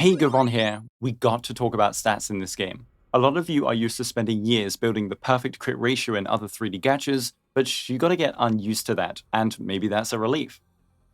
Hey, Yvonne here. We got to talk about stats in this game. A lot of you are used to spending years building the perfect crit ratio in other 3D gachas, but you gotta get unused to that, and maybe that's a relief.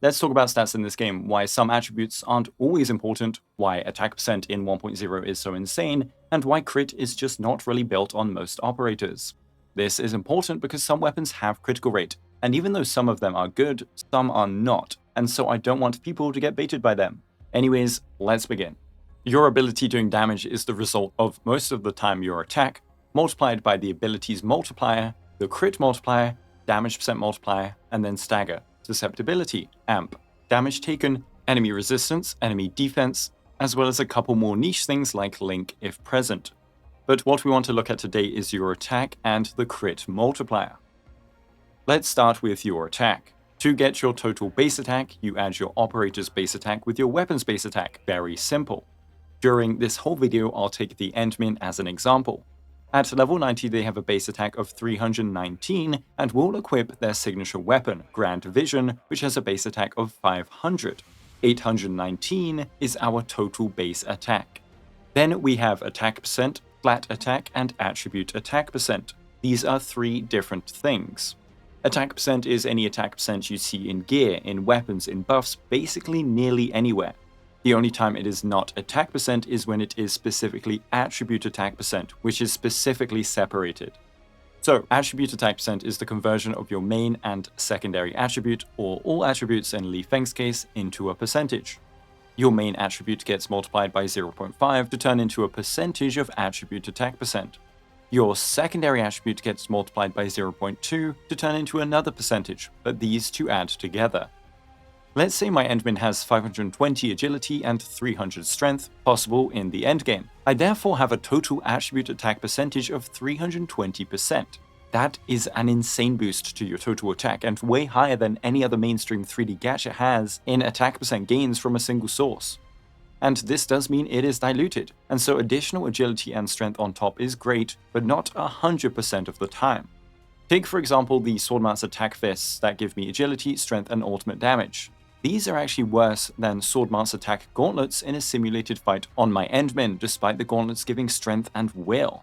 Let's talk about stats in this game, why some attributes aren't always important, why attack percent in 1.0 is so insane, and why crit is just not really built on most operators. This is important because some weapons have critical rate, and even though some of them are good, some are not, and so I don't want people to get baited by them. Anyways, let's begin. Your ability doing damage is the result of most of the time your attack, multiplied by the ability's multiplier, the crit multiplier, damage percent multiplier, and then stagger, susceptibility, amp, damage taken, enemy resistance, enemy defense, as well as a couple more niche things like link if present. But what we want to look at today is your attack and the crit multiplier. Let's start with your attack. To get your total base attack, you add your operator's base attack with your weapon's base attack. Very simple. During this whole video, I'll take the Endmin as an example. At level 90, they have a base attack of 319 and will equip their signature weapon, Grand Vision, which has a base attack of 500. 819 is our total base attack. Then we have attack percent, flat attack, and attribute attack percent. These are three different things. Attack percent is any attack percent you see in gear, in weapons, in buffs, basically nearly anywhere. The only time it is not attack percent is when it is specifically attribute attack percent, which is specifically separated. So, attribute attack percent is the conversion of your main and secondary attribute, or all attributes in Li Feng's case, into a percentage. Your main attribute gets multiplied by 0.5 to turn into a percentage of attribute attack percent. Your secondary attribute gets multiplied by 0.2 to turn into another percentage, but these two add together. Let's say my Endmin has 520 agility and 300 strength, possible in the endgame. I therefore have a total attribute attack percentage of 320%. That is an insane boost to your total attack and way higher than any other mainstream 3D gacha has in attack percent gains from a single source. And this does mean it is diluted, and so additional agility and strength on top is great, but not 100% of the time. Take for example the Swordman's attack fists that give me agility, strength, and ultimate damage. These are actually worse than Swordman's attack gauntlets in a simulated fight on my Endmin, despite the gauntlets giving strength and will.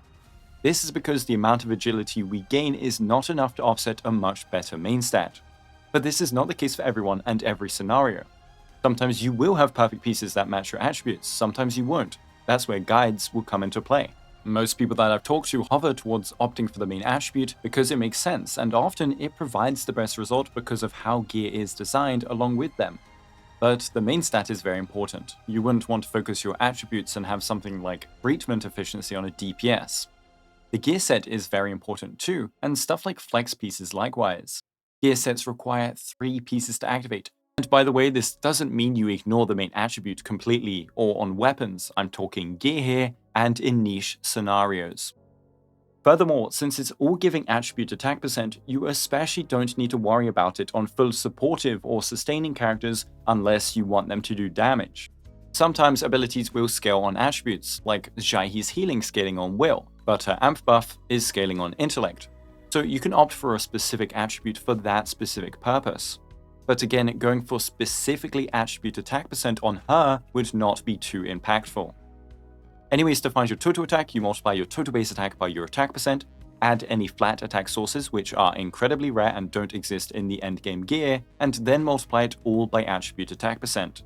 This is because the amount of agility we gain is not enough to offset a much better main stat. But this is not the case for everyone and every scenario. Sometimes you will have perfect pieces that match your attributes, sometimes you won't. That's where guides will come into play. Most people that I've talked to hover towards opting for the main attribute because it makes sense, and often it provides the best result because of how gear is designed along with them. But the main stat is very important. You wouldn't want to focus your attributes and have something like treatment efficiency on a DPS. The gear set is very important too, and stuff like flex pieces likewise. Gear sets require 3 pieces to activate. And by the way, this doesn't mean you ignore the main attribute completely, or on weapons. I'm talking gear here, and in niche scenarios. Furthermore, since it's all giving attribute attack percent, you especially don't need to worry about it on full supportive or sustaining characters unless you want them to do damage. Sometimes abilities will scale on attributes, like Jaihe's healing scaling on will, but her amp buff is scaling on intellect. So you can opt for a specific attribute for that specific purpose. But again, going for specifically attribute attack percent on her would not be too impactful. Anyways, to find your total attack, you multiply your total base attack by your attack percent, add any flat attack sources which are incredibly rare and don't exist in the endgame gear, and then multiply it all by attribute attack percent.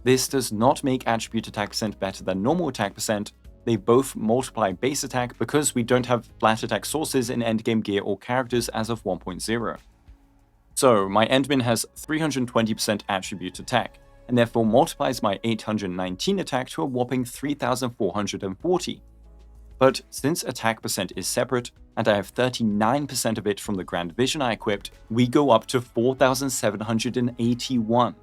This does not make attribute attack percent better than normal attack percent. They both multiply base attack because we don't have flat attack sources in endgame gear or characters as of 1.0. So my Endmin has 320% attribute attack, and therefore multiplies my 819 attack to a whopping 3440. But since attack percent is separate, and I have 39% of it from the Grand Vision I equipped, we go up to 4781.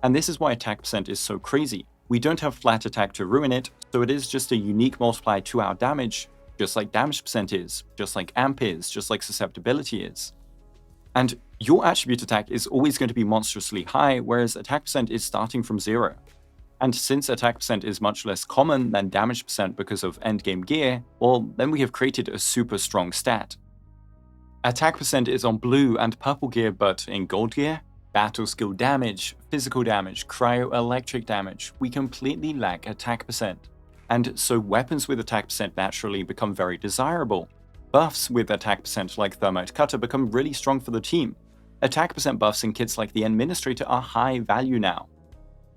And this is why attack percent is so crazy. We don't have flat attack to ruin it, so it is just a unique multiplier to our damage, just like damage percent is, just like amp is, just like susceptibility is. And your attribute attack is always going to be monstrously high, whereas attack percent is starting from 0. And since attack percent is much less common than damage percent because of endgame gear, well, then we have created a super strong stat. Attack percent is on blue and purple gear, but in gold gear, battle skill damage, physical damage, cryo-electric damage, we completely lack attack percent. And so weapons with attack percent naturally become very desirable. Buffs with attack percent like Thermite Cutter become really strong for the team. Attack percent buffs in kits like the Administrator are high value now.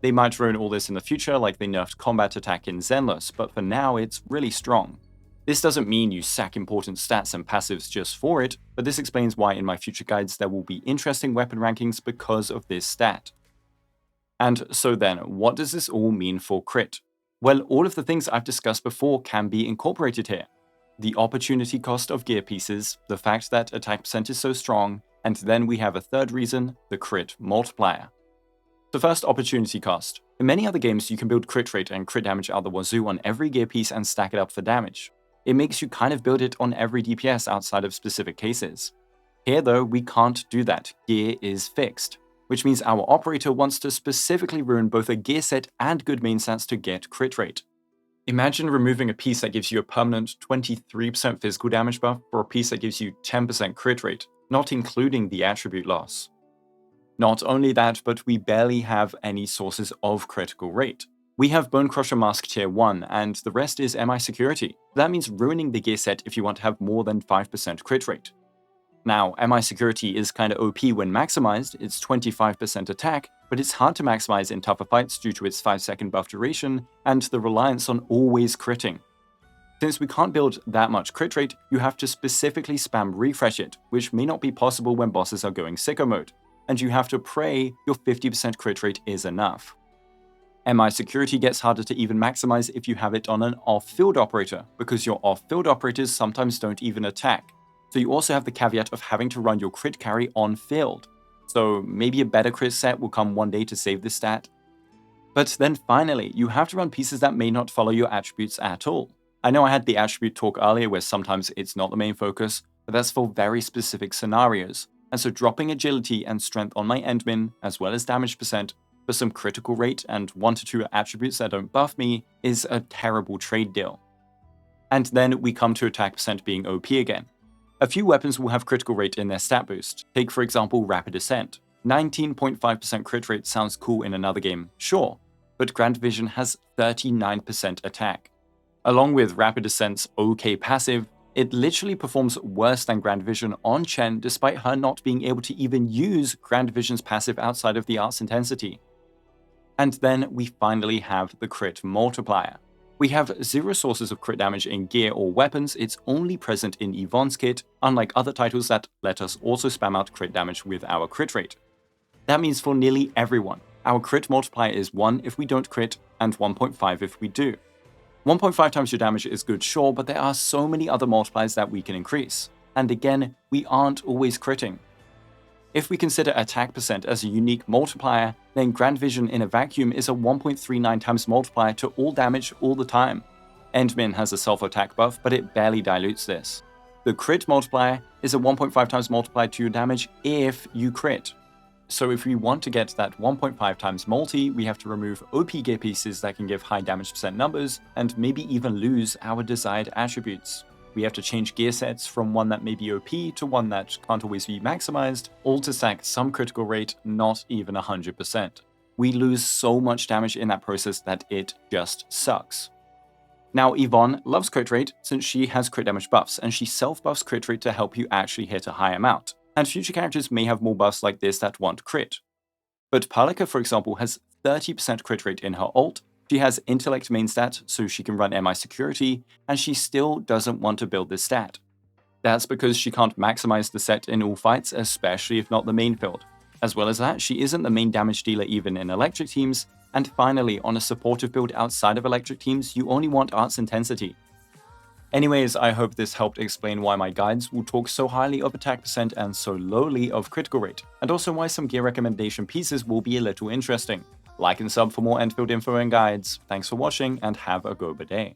They might ruin all this in the future like they nerfed combat attack in Zenless, but for now it's really strong. This doesn't mean you sack important stats and passives just for it, but this explains why in my future guides there will be interesting weapon rankings because of this stat. And so then, what does this all mean for crit? Well, all of the things I've discussed before can be incorporated here. The opportunity cost of gear pieces, the fact that attack percent is so strong, and then we have a third reason, the crit multiplier. So first, opportunity cost. In many other games, you can build crit rate and crit damage out the wazoo on every gear piece and stack it up for damage. It makes you kind of build it on every DPS outside of specific cases. Here though, we can't do that. Gear is fixed, which means our operator wants to specifically ruin both a gear set and good main stats to get crit rate. Imagine removing a piece that gives you a permanent 23% physical damage buff for a piece that gives you 10% crit rate, not including the attribute loss. Not only that, but we barely have any sources of critical rate. We have Bone Crusher Mask Tier 1, and the rest is MI Security. That means ruining the gear set if you want to have more than 5% crit rate. Now, MI Security is kinda OP when maximized, it's 25% attack, but it's hard to maximize in tougher fights due to its 5-second buff duration and the reliance on always critting. Since we can't build that much crit rate, you have to specifically spam refresh it, which may not be possible when bosses are going sicko mode, and you have to pray your 50% crit rate is enough. MI Security gets harder to even maximize if you have it on an off-field operator, because your off-field operators sometimes don't even attack. So you also have the caveat of having to run your crit carry on-field. So maybe a better crit set will come one day to save this stat. But then finally, you have to run pieces that may not follow your attributes at all. I know I had the attribute talk earlier where sometimes it's not the main focus, but that's for very specific scenarios. And so dropping agility and strength on my endmin, as well as damage percent, for some critical rate and 1 to 2 attributes that don't buff me is a terrible trade deal. And then we come to attack percent being OP again. A few weapons will have critical rate in their stat boost. Take for example Rapid Ascent. 19.5% crit rate sounds cool in another game, sure, but Grand Vision has 39% attack. Along with Rapid Ascent's OK passive, it literally performs worse than Grand Vision on Chen despite her not being able to even use Grand Vision's passive outside of the art's intensity. And then we finally have the crit multiplier. We have 0 sources of crit damage in gear or weapons, it's only present in Yvonne's kit, unlike other titles that let us also spam out crit damage with our crit rate. That means for nearly everyone, our crit multiplier is 1 if we don't crit, and 1.5 if we do. 1.5 times your damage is good, sure, but there are so many other multipliers that we can increase. And again, we aren't always critting. If we consider attack percent as a unique multiplier, then Grand Vision in a vacuum is a 1.39 times multiplier to all damage all the time. Endmin has a self-attack buff, but it barely dilutes this. The crit multiplier is a 1.5 times multiplier to your damage if you crit. So if we want to get that 1.5 times multi, we have to remove OP gear pieces that can give high damage percent numbers, and maybe even lose our desired attributes. We have to change gear sets from one that may be OP to one that can't always be maximized, all to stack some critical rate, not even 100%. We lose so much damage in that process that it just sucks. Now Yvonne loves crit rate since she has crit damage buffs, and she self-buffs crit rate to help you actually hit a high amount. And future characters may have more buffs like this that want crit. But Palika, for example, has 30% crit rate in her ult, she has intellect main stat so she can run MI security, and she still doesn't want to build this stat. That's because she can't maximize the set in all fights, especially if not the main field. As well as that, she isn't the main damage dealer even in electric teams, and finally, on a supportive build outside of electric teams, you only want art's intensity. Anyways, I hope this helped explain why my guides will talk so highly of attack percent and so lowly of critical rate, and also why some gear recommendation pieces will be a little interesting. Like and sub for more Endfield info and guides. Thanks for watching, and have a guoba day.